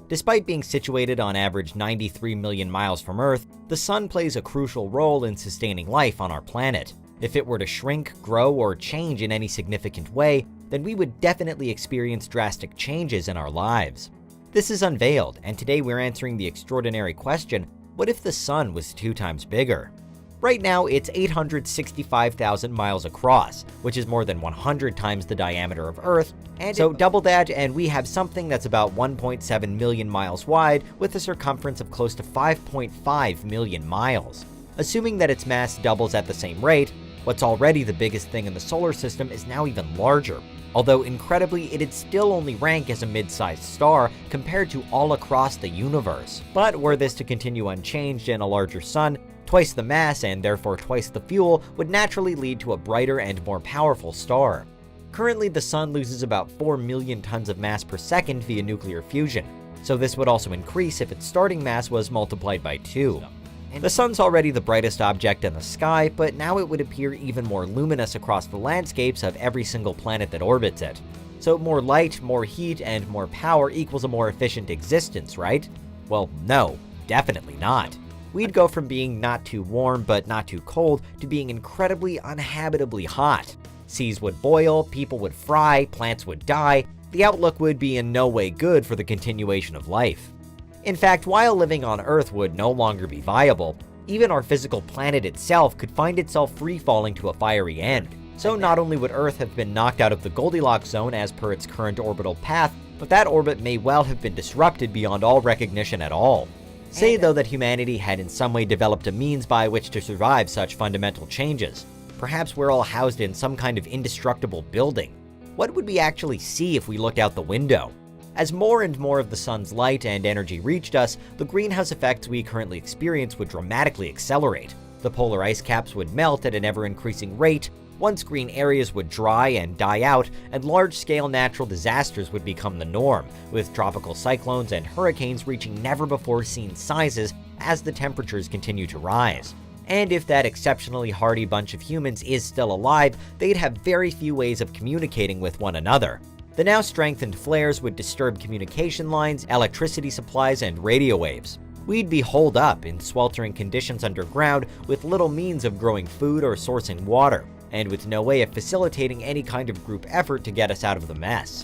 Despite being situated on average 93 million miles from Earth, the sun plays a crucial role in sustaining life on our planet. If it were to shrink, grow, or change in any significant way, then we would definitely experience drastic changes in our lives. This is Unveiled, and today we're answering the extraordinary question, what if the sun was 2 times bigger? Right now, it's 865,000 miles across, which is more than 100 times the diameter of Earth, and so double that and we have something that's about 1.7 million miles wide with a circumference of close to 5.5 million miles. Assuming that its mass doubles at the same rate, what's already the biggest thing in the solar system is now even larger. Although incredibly, it'd still only rank as a mid-sized star compared to all across the universe. But were this to continue unchanged in a larger sun, twice the mass and therefore twice the fuel would naturally lead to a brighter and more powerful star. Currently, the sun loses about 4 million tons of mass per second via nuclear fusion, so this would also increase if its starting mass was multiplied by 2. The sun's already the brightest object in the sky, but now it would appear even more luminous across the landscapes of every single planet that orbits it. So more light, more heat, and more power equals a more efficient existence, right? Well, no, definitely not. We'd go from being not too warm but not too cold to being incredibly uninhabitably hot. Seas would boil, people would fry, plants would die. The outlook would be in no way good for the continuation of life. In fact, while living on Earth would no longer be viable, even our physical planet itself could find itself free-falling to a fiery end. So not only would Earth have been knocked out of the Goldilocks zone as per its current orbital path, but that orbit may well have been disrupted beyond all recognition at all. Say though that humanity had in some way developed a means by which to survive such fundamental changes. Perhaps we're all housed in some kind of indestructible building. What would we actually see if we looked out the window? As more and more of the sun's light and energy reached us, the greenhouse effects we currently experience would dramatically accelerate. The polar ice caps would melt at an ever-increasing rate, once green areas would dry and die out, and large-scale natural disasters would become the norm, with tropical cyclones and hurricanes reaching never-before-seen sizes as the temperatures continue to rise. And if that exceptionally hardy bunch of humans is still alive, they'd have very few ways of communicating with one another. The now strengthened flares would disturb communication lines, electricity supplies, and radio waves. We'd be holed up in sweltering conditions underground with little means of growing food or sourcing water, and with no way of facilitating any kind of group effort to get us out of the mess.